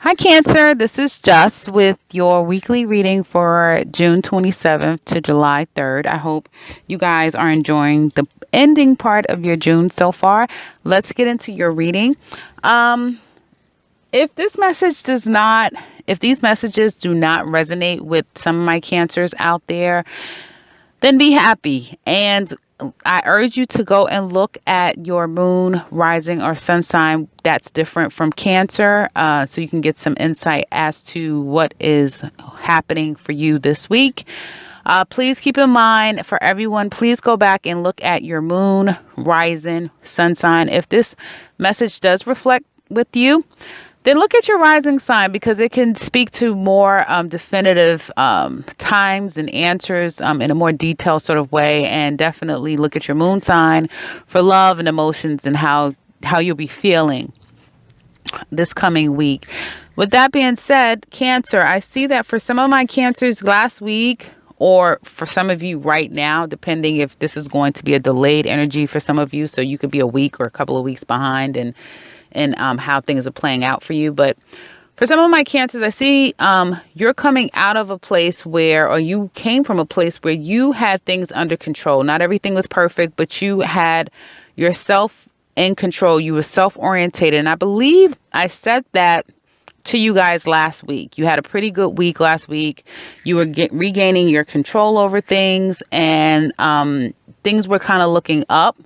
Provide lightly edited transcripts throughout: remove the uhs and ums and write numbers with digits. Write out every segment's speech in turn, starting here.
Hi, Cancer. This is Jess with your weekly reading for June 27th to July 3rd. I hope you guys are enjoying the ending part of your June so far. Let's get into your reading. Um, if this message does not, if these messages do not resonate with some of my Cancers out there, then be happy. And I urge you to go and look at your moon, rising, or sun sign that's different from Cancer, so you can get some insight as to what is happening for you this week. Please keep in mind for everyone, please go back and look at your moon, rising, sun sign. If this message does reflect with you, then look at your rising sign because it can speak to more definitive times and answers in a more detailed sort of way. And definitely look at your moon sign for love and emotions and how you'll be feeling this coming week. With that being said, Cancer, I see that for some of my Cancers last week, or for some of you right now, depending if this is going to be a delayed energy for some of you, so you could be a week or a couple of weeks behind and how things are playing out for you. But for some of my Cancers, I see you're coming out of a place where, or you came from a place where you had things under control. Not everything was perfect, but you had yourself in control. You were self-orientated. And I believe I said that to you guys last week. You had a pretty good week last week. You were regaining your control over things, and things were kind of looking up.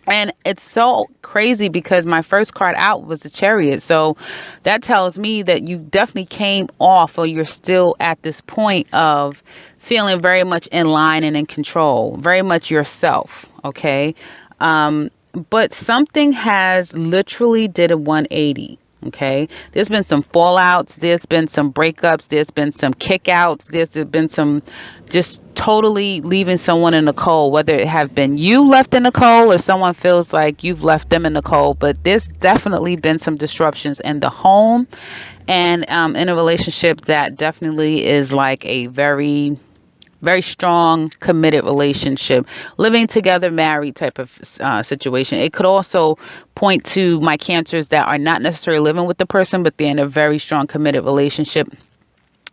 And it's so crazy because my first card out was the Chariot. So that tells me that you definitely came off, or you're still at this point of feeling very much in line and in control, very much yourself. Okay. But something has literally did a 180. Okay. There's been some fallouts. There's been some breakups. There's been some kickouts. There's been some just totally leaving someone in the cold, whether it have been you left in the cold or someone feels like you've left them in the cold. But there's definitely been some disruptions in the home and in a relationship that definitely is like a very very strong, committed relationship, living together, married type of situation. It could also point to my Cancers that are not necessarily living with the person, but they're in a very strong, committed relationship.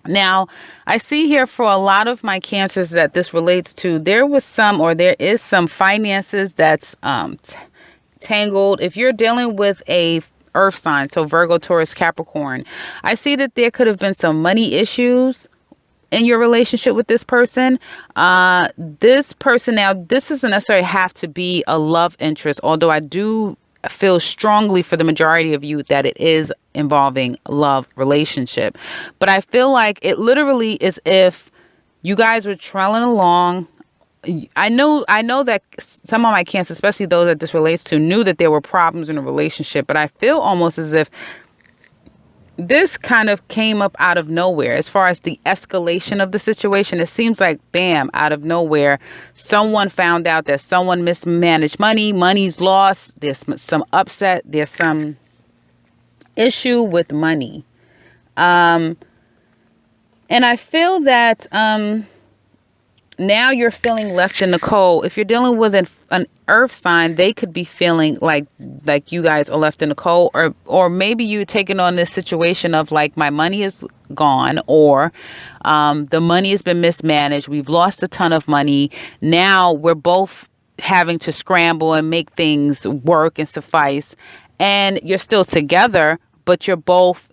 Now, I see here for a lot of my Cancers that this relates to, there was some, or there is some finances that's tangled. If you're dealing with a earth sign, so Virgo, Taurus, Capricorn, I see that there could have been some money issues in your relationship with this person. This person, now, this doesn't necessarily have to be a love interest, although I do feel strongly for the majority of you that it is involving love relationship. But I feel like it literally is if you guys were trailing along. I know that some of my Cancers, especially those that this relates to, knew that there were problems in a relationship, but I feel almost as if this kind of came up out of nowhere as far as the escalation of the situation. It seems like, bam, out of nowhere, someone found out that someone mismanaged money's lost, there's some upset, there's some issue with money. And I feel that now you're feeling left in the cold. If you're dealing with an earth sign, they could be feeling like you guys are left in the cold, or maybe you're taking on this situation of like, my money is gone, or the money has been mismanaged. We've lost a ton of money. Now we're both having to scramble and make things work and suffice. And you're still together, but you're both,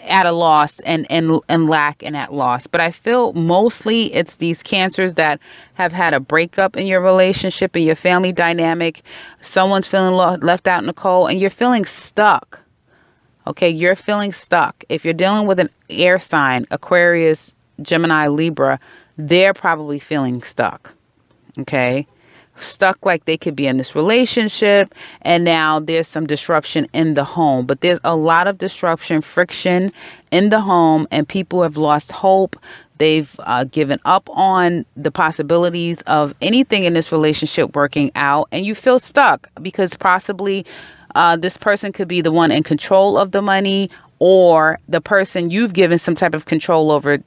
at a loss and lack and at loss. But I feel mostly it's these Cancers that have had a breakup in your relationship, in your family dynamic. Someone's feeling left out in the cold, and you're feeling stuck. Okay, you're feeling stuck. If you're dealing with an air sign, Aquarius, Gemini, Libra, they're probably feeling stuck. Okay, stuck like they could be in this relationship, and now there's some disruption in the home. But there's a lot of disruption, friction in the home, and people have lost hope. They've given up on the possibilities of anything in this relationship working out, and you feel stuck because possibly this person could be the one in control of the money, or the person you've given some type of control over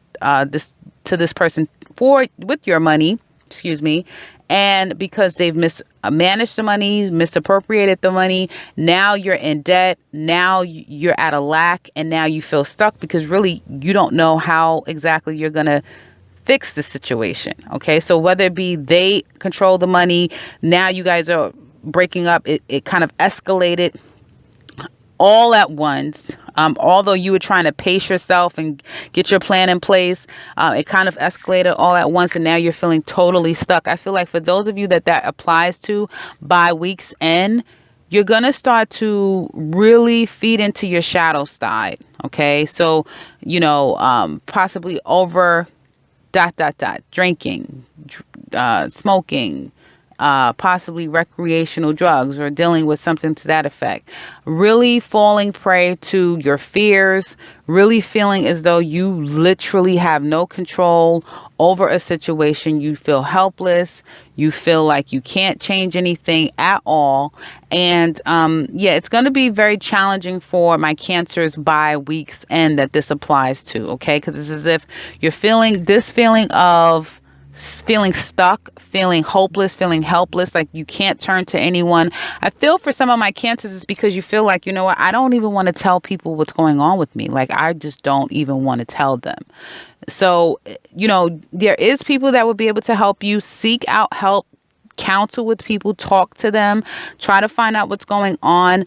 this person with your money. excuse me, and because they've mismanaged the money, misappropriated the money, now you're in debt, now you're at a lack, and now you feel stuck because really you don't know how exactly you're going to fix the situation. Okay, so whether it be they control the money, now you guys are breaking up, it kind of escalated all at once. Although you were trying to pace yourself and get your plan in place, it kind of escalated all at once, and now you're feeling totally stuck. I feel like for those of you that applies to by week's end, you're going to start to really feed into your shadow side. Okay, so possibly over drinking, smoking, possibly recreational drugs, or dealing with something to that effect. Really falling prey to your fears, really feeling as though you literally have no control over a situation. You feel helpless. You feel like you can't change anything at all. And it's going to be very challenging for my Cancers by week's end that this applies to, okay? Because it's as if you're feeling this feeling of feeling stuck, feeling hopeless, feeling helpless, like you can't turn to anyone. I feel for some of my Cancers it's because you feel like, you know what, I don't even want to tell people what's going on with me. Like, I just don't even want to tell them. So, there is people that would be able to help you. Seek out help. Counsel with people, talk to them, try to find out what's going on.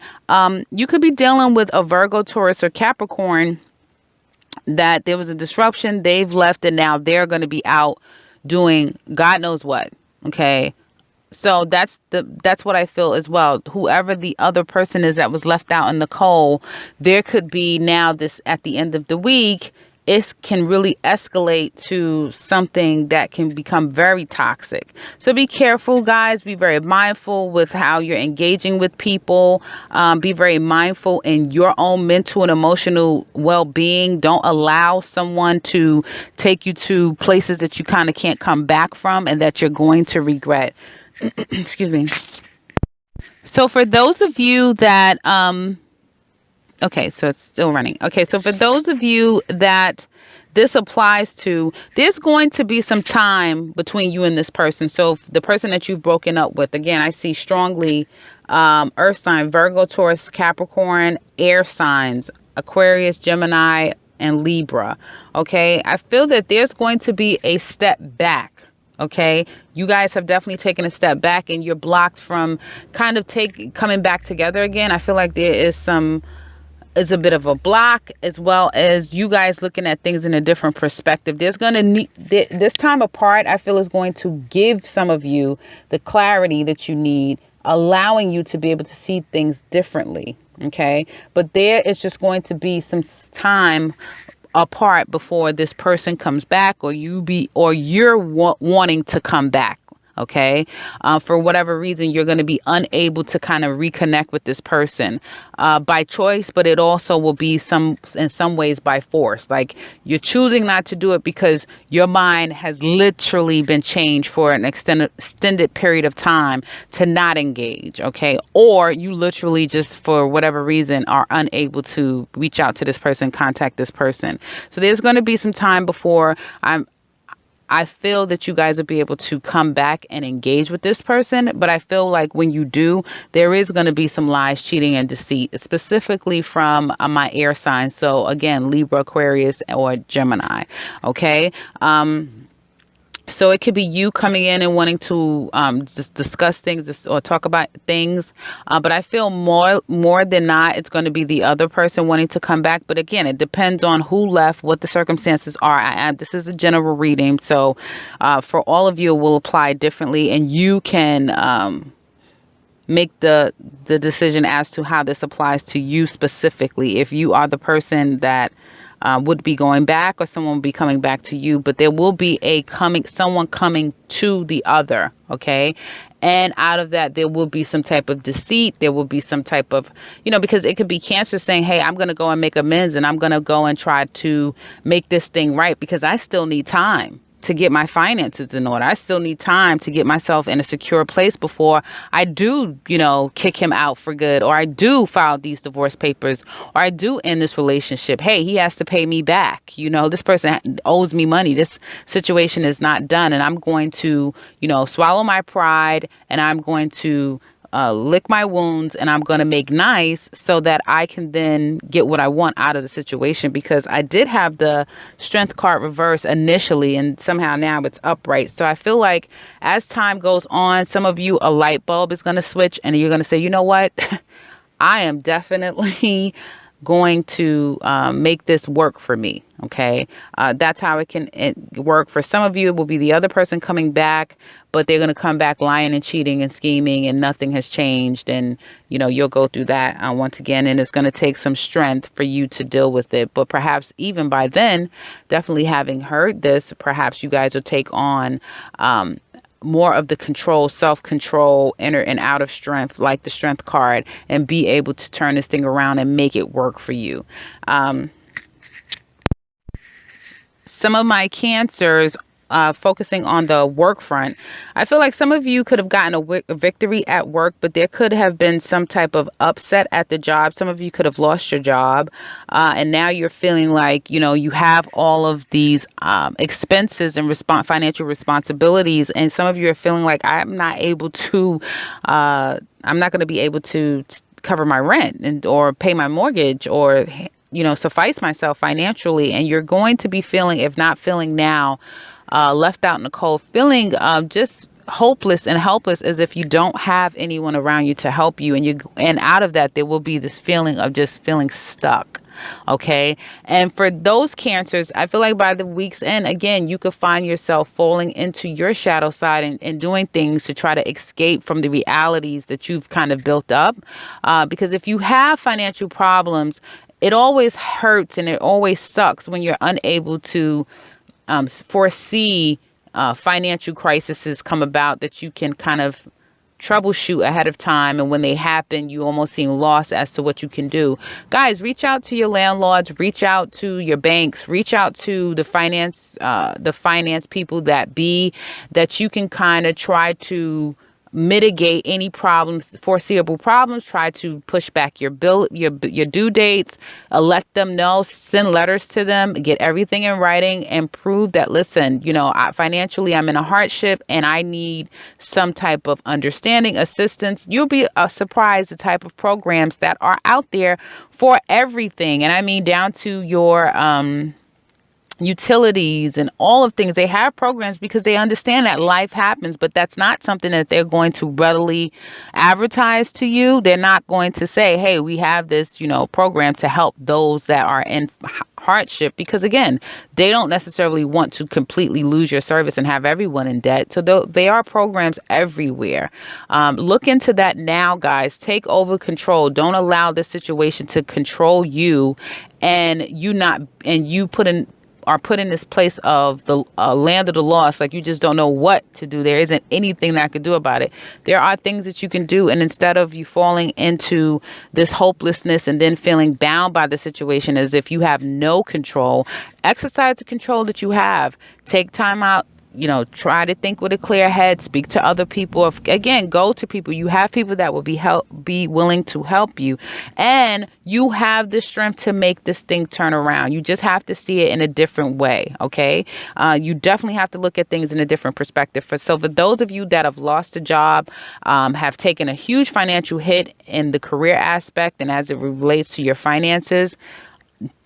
You could be dealing with a Virgo, Taurus, or Capricorn that there was a disruption, they've left, and now they're going to be out doing God knows what. Okay. So that's what I feel as well. Whoever the other person is that was left out in the cold, there could be now this at the end of the week, it can really escalate to something that can become very toxic. So be careful, guys. Be very mindful with how you're engaging with people. Be very mindful in your own mental and emotional well-being. Don't allow someone to take you to places that you kind of can't come back from and that you're going to regret. Excuse me. So for those of you that okay, so it's still running. Okay, so for those of you that this applies to, there's going to be some time between you and this person. So the person that you've broken up with, again, I see strongly earth sign, Virgo, Taurus, Capricorn, air signs, Aquarius, Gemini, and Libra. Okay, I feel that there's going to be a step back. Okay, you guys have definitely taken a step back and you're blocked from kind of coming back together again. I feel like there is a bit of a block, as well as you guys looking at things in a different perspective. There's going to need this time apart, I feel, is going to give some of you the clarity that you need, allowing you to be able to see things differently. Okay. But there is just going to be some time apart before this person comes back, or you're wanting to come back. Okay. For whatever reason, you're going to be unable to kind of reconnect with this person by choice, but it also will be in some ways by force. Like, you're choosing not to do it because your mind has literally been changed for an extended period of time to not engage. Okay. Or you literally just, for whatever reason, are unable to reach out to this person, contact this person. So there's going to be some time before I feel that you guys will be able to come back and engage with this person. But I feel like when you do, there is going to be some lies, cheating, and deceit, specifically from my air signs. So again, Libra, Aquarius, or Gemini. Okay. So it could be you coming in and wanting to just discuss things or talk about things. But I feel more than not, it's going to be the other person wanting to come back. But again, it depends on who left, what the circumstances are. This is a general reading. So for all of you, it will apply differently. And you can make the decision as to how this applies to you specifically. If you are the person that would be going back, or someone will be coming back to you, but there will be someone coming to the other. Okay. And out of that, there will be some type of deceit. There will be some type of, because it could be Cancer saying, hey, I'm going to go and make amends, and I'm going to go and try to make this thing right because I still need time. to get my finances in order. I still need time to get myself in a secure place before I do, kick him out for good, or I do file these divorce papers, or I do end this relationship. Hey, he has to pay me back. This person owes me money. This situation is not done. And I'm going to, swallow my pride, and I'm going to lick my wounds, and I'm going to make nice so that I can then get what I want out of the situation, because I did have the strength card reverse initially, and somehow now it's upright. So I feel like as time goes on, some of you, a light bulb is going to switch, and you're going to say, you know what? I am definitely going to make this work for me. Okay. That's how it work. For some of you, it will be the other person coming back, but they're going to come back lying and cheating and scheming, and nothing has changed. And, you'll go through that once again, and it's going to take some strength for you to deal with it. But perhaps even by then, definitely having heard this, perhaps you guys will take on, more of the control, self-control, inner and out of strength, like the strength card, and be able to turn this thing around and make it work for you. Some of my cancers, focusing on the work front, I feel like some of you could have gotten a victory at work, but there could have been some type of upset at the job. Some of you could have lost your job, and now you're feeling like, you have all of these expenses and financial responsibilities, and some of you are feeling like, I'm not going to be able to cover my rent or pay my mortgage, or suffice myself financially. And you're going to be feeling, if not feeling now, left out in the cold, feeling just hopeless and helpless, as if you don't have anyone around you to help you. And out of that, there will be this feeling of just feeling stuck. Okay. And for those cancers, I feel like by the week's end, again, you could find yourself falling into your shadow side and doing things to try to escape from the realities that you've kind of built up. Because if you have financial problems, it always hurts and it always sucks when you're unable to foresee financial crises come about that you can kind of troubleshoot ahead of time. And when they happen, you almost seem lost as to what you can do. Guys, reach out to your landlords, reach out to your banks, reach out to the finance people that you can kind of try to mitigate any foreseeable problems. Try to push back your due dates, let them know, send letters to them, get everything in writing, and prove that, listen, financially I'm in a hardship and I need some type of understanding, assistance. You'll be surprised the type of programs that are out there for everything. And I mean, down to your, utilities and all of things. They have programs because they understand that life happens, but that's not something that they're going to readily advertise to you. They're not going to say, hey, we have this, program to help those that are in hardship, because again, they don't necessarily want to completely lose your service and have everyone in debt. So they are programs everywhere. Look into that now, guys. Take over control. Don't allow the situation to control you, and you are put in this place of the land of the lost. Like, you just don't know what to do. There isn't anything that I could do about it. There are things that you can do. And instead of you falling into this hopelessness and then feeling bound by the situation as if you have no control, exercise the control that you have. Take time out. Try to think with a clear head, speak to other people. Again, go to people. You have people that will be willing to help you, and you have the strength to make this thing turn around. You just have to see it in a different way. Okay. You definitely have to look at things in a different perspective. So for those of you that have lost a job, have taken a huge financial hit in the career aspect, and as it relates to your finances,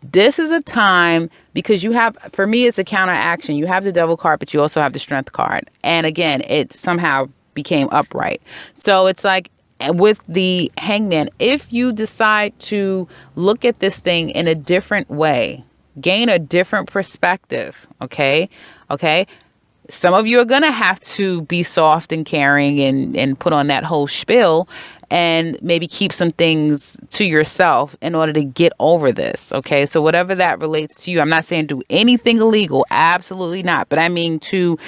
this is a time, because for me, it's a counteraction. You have the devil card, but you also have the strength card. And again, it somehow became upright. So it's like with the hangman, if you decide to look at this thing in a different way, gain a different perspective. Okay. Some of you are going to have to be soft and caring and put on that whole spiel, and maybe keep some things to yourself in order to get over this. Okay. So whatever that relates to you, I'm not saying do anything illegal. Absolutely not. But I mean to,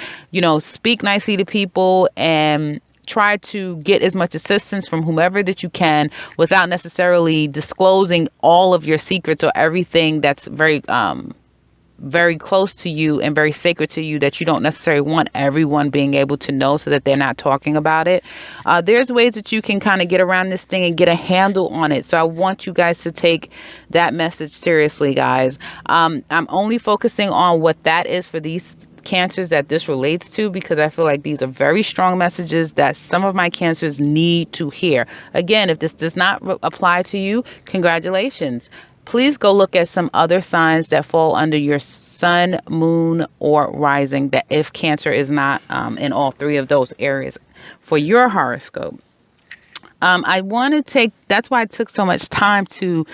speak nicely to people and try to get as much assistance from whomever that you can without necessarily disclosing all of your secrets or everything that's very, very close to you and very sacred to you that you don't necessarily want everyone being able to know so that they're not talking about it. There's ways that you can kind of get around this thing and get a handle on it. So I want you guys to take that message seriously, guys. I'm only focusing on what that is for these cancers that this relates to, because I feel like these are very strong messages that some of my cancers need to hear. Again, if this does not apply to you, congratulations. Please go look at some other signs that fall under your sun, moon, or rising, that if cancer is not in all three of those areas for your horoscope. I want to that's why I took so much time to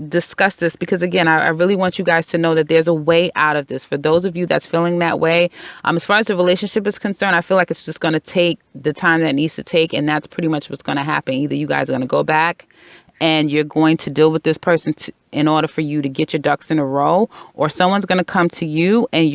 discuss this, because again, I really want you guys to know that there's a way out of this. For those of you that's feeling that way, as far as the relationship is concerned, I feel like it's just going to take the time that it needs to take. And that's pretty much what's going to happen. Either you guys are going to go back and you're going to deal with this person in order for you to get your ducks in a row, or someone's going to come to you and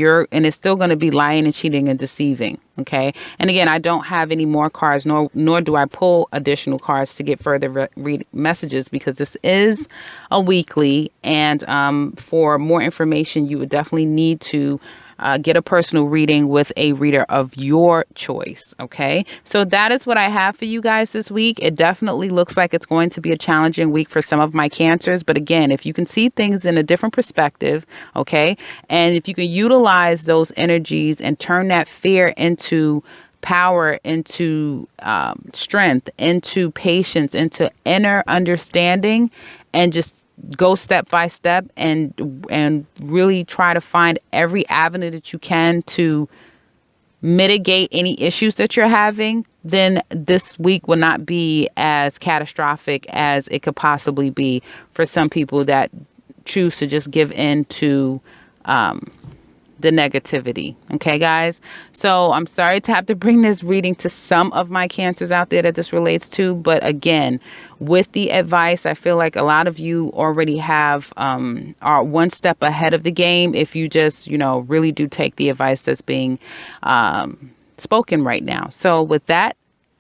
it's still going to be lying and cheating and deceiving. Okay. And again, I don't have any more cards, nor do I pull additional cards to get further read messages, because this is a weekly. And for more information, you would definitely need to get a personal reading with a reader of your choice. Okay. So that is what I have for you guys this week. It definitely looks like it's going to be a challenging week for some of my cancers. But again, if you can see things in a different perspective, okay, and if you can utilize those energies and turn that fear into power, into strength, into patience, into inner understanding, and just go step by step and really try to find every avenue that you can to mitigate any issues that you're having, then this week will not be as catastrophic as it could possibly be for some people that choose to just give in to the negativity. Okay, guys? So I'm sorry to have to bring this reading to some of my cancers out there that this relates to. But again, with the advice, I feel like a lot of you already are one step ahead of the game if you just, really do take the advice that's being spoken right now. So with that,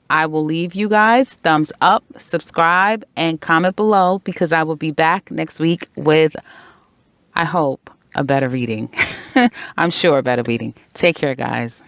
I will leave you guys. Thumbs up, subscribe, and comment below, because I will be back next week with, I hope, a better reading. I'm sure a better reading. Take care, guys.